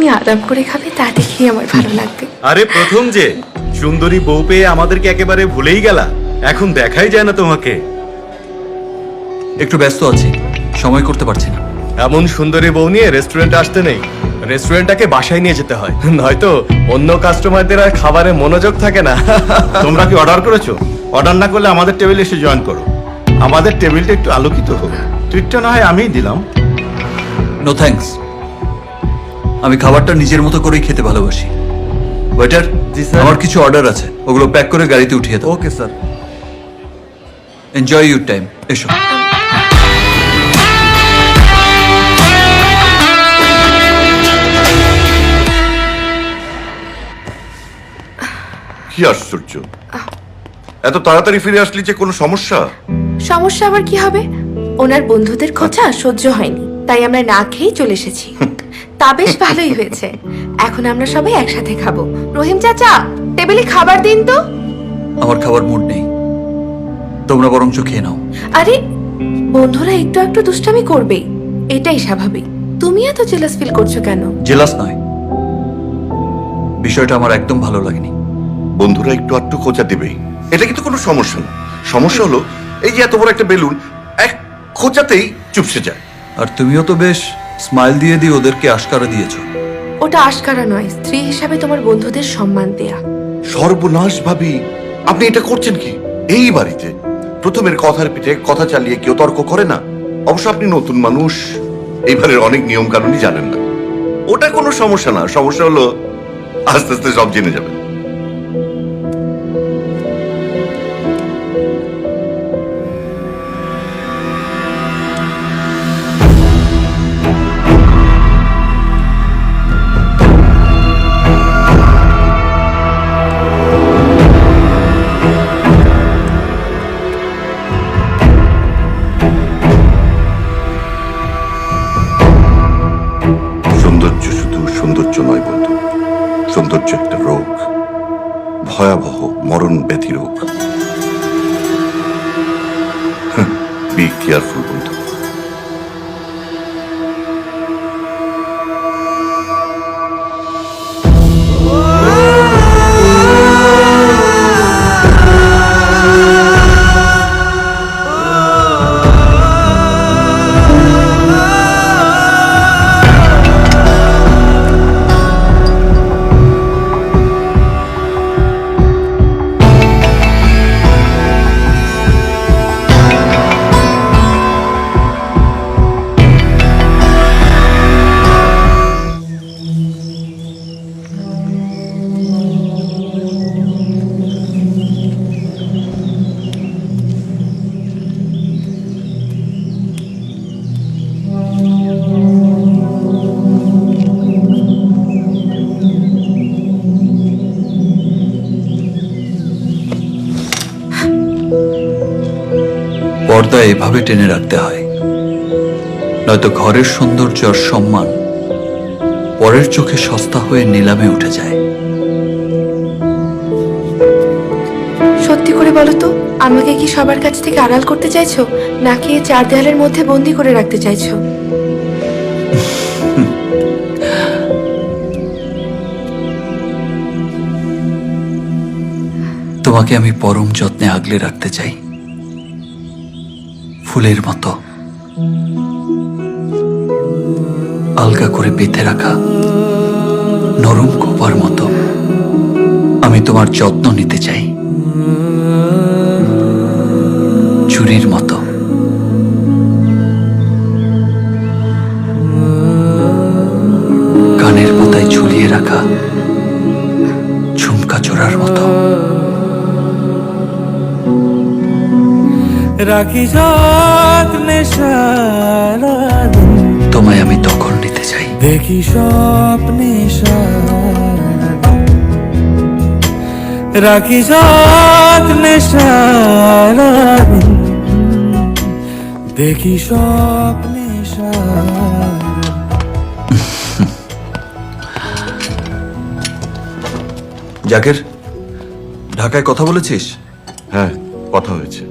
তুমি আরাম করে খাবে তা দেখেই আমার ভালো লাগবে। আরে প্রথম যে সুন্দরী বউ পেয়ে আমাদেরকে একেবারে ভুলেই গেলা, এখন দেখাই যায় না তোমাকে। একটু ব্যস্ত আছি, সময় করতে পারছি না। এমন সুন্দরী বউ নিয়ে রেস্টুরেন্টে আসতে নেই, রেস্টুরেন্টটাকে বাসায় নিয়ে যেতে হয়, নয়তো অন্য কাস্টমারদের আর খাবারে মনোযোগ থাকে না। তোমরা কি অর্ডার করেছো? অর্ডার না করলে আমাদের টেবিলে এসে জয়েন করো। আমাদের টেবিলটা একটু আলোকিত হোক। ট্রিটটা না হয় আমিই দিলাম। নো থ্যাঙ্কস, আমি খাবারটা নিজের মতো করেই খেতে ভালোবাসি। ওয়েটার, জি স্যার। আমার কিছু অর্ডার আছে, ওগুলো প্যাক করে গাড়িতে উঠিয়ে দাও। Okay sir. Enjoy your time. এসো। কি আশ্চর্য, এত তাড়াতাড়ি ফিরে আসলি যে কোনো সমস্যা? সমস্যা আবার কি হবে? ওনার বন্ধুদের খোঁচা সহ্য হয়নি, তাই আমরা না খেয়েই চলে এসেছি। তা বেশ ভালোই হয়েছে, এখন আমরা সবাই একসাথে খাবো। রহিম চাচা, টেবিলে খাবার দিন তো। আমার খাবার মুড নেই, তোমরা বরঞ্চ খেয়ে নাও। আরে বন্ধুরা একটু একটু দুষ্টামি করবেই, এটাই স্বাভাবিক। তুমি এত জেলাস ফিল করছো কেন? জেলাস নয়, বিষয়টা আমার একদম ভালো লাগেনি। বন্ধুরা একটু আধটু খোঁচা দিবেই, এটা কিন্তু কোনো সমস্যা না। সমস্যা হলো এই যে এত বড় একটা বেলুন এক খোঁচাতেই চুপসে যায়। আর তুমিও তো বেশ স্মাইল দিয়ে দিয়ে ওদেরকে আশকারা দিয়েছো। ওটা আশকারা নয়, স্ত্রী হিসাবে তোমার বন্ধুদের সম্মান দেয়া। সর্বনাশ ভাবি, আপনি এটা করছেন কি? এই বাড়িতে প্রথমের কথার পিঠে কথা চালিয়ে কেউ তর্ক করে না। অবশ্য আপনি নতুন মানুষ, এইবারের অনেক নিয়ম কানুনই জানেন না। ওটা কোনো সমস্যা না, সমস্যা হলো আস্তে আস্তে সব জেনে যাবেন। সৌন্দর্য শুধু সৌন্দর্য নয় বন্ধু, সৌন্দর্য একটা রোগ, ভয়াবহ মরণ ব্যাধি রোগ। বি কেয়ারফুল বন্ধু। পর্দা এভাবে টেনে রাখতে হয়, নয়তো ঘরের সৌন্দর্য আর সম্মান পরের চোখে সস্তা হয়ে নিলামে উঠে যায়। সত্যি করে বলো তো, আমাকে কি সবার কাছ থেকে আড়াল করতে চাইছো, নাকি এই চার দেয়ালের মধ্যে বন্দি করে রাখতে চাইছো? তোমাকে আমি পরম যত্নে আগলে রাখতে চাই, ফুলের মতো আলগা করে বেঁধে রাখা নরম খোপার মতো আমি তোমার যত্ন নিতে চাই, চুরির মতো কানের পাতায় ঝুলিয়ে রাখা ঝুমকা চোরার মতো রাখি যত্নে সারাদিন, তোমায় আমি দখল নিতে চাই। দেখি স্বপ্নে সারাদিন, রাখি যত্নে সারাদিন, দেখি স্বপ্নে সারাদিন। জাকের, ঢাকায় কথা বলেছিস? হ্যাঁ, কথা হয়েছে।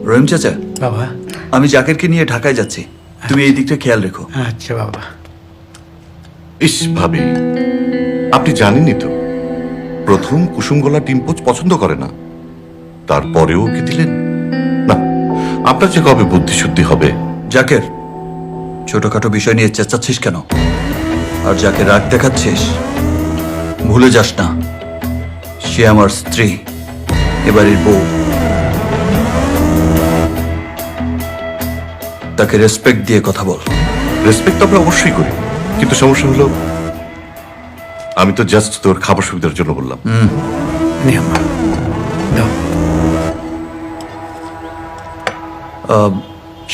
রহিম চাচা, বাবা। আমি জাকেরকে নিয়ে ঢাকায় যাচ্ছি, তুমি এই দিকটা খেয়াল রেখো। আচ্ছা বাবা। ইস ভাবি, আপনি জানেনই তো প্রথম কুসুমগোলা ডিম্পোজ পছন্দ করে না, তারপরেও কি দিলেন? না, আপনার যে কবে বুদ্ধি শুদ্ধি হবে। জাকের, ছোটখাটো বিষয় নিয়ে চেঁচাচ্ছিস কেন? আর যাকে রাগ দেখাচ্ছিস, ভুলে যাস না সে আমার স্ত্রী, এবারের বউ। তাকে রেসপেক্ট দিয়ে কথা বল। রেসপেক্ট আমরা অবশ্যই করি, কিন্তু সমস্যা হলো আমি তো জাস্ট তোর খাবার সুবিধার জন্য বললাম।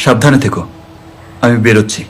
সাবধানে থেকো, আমি বেরোচ্ছি।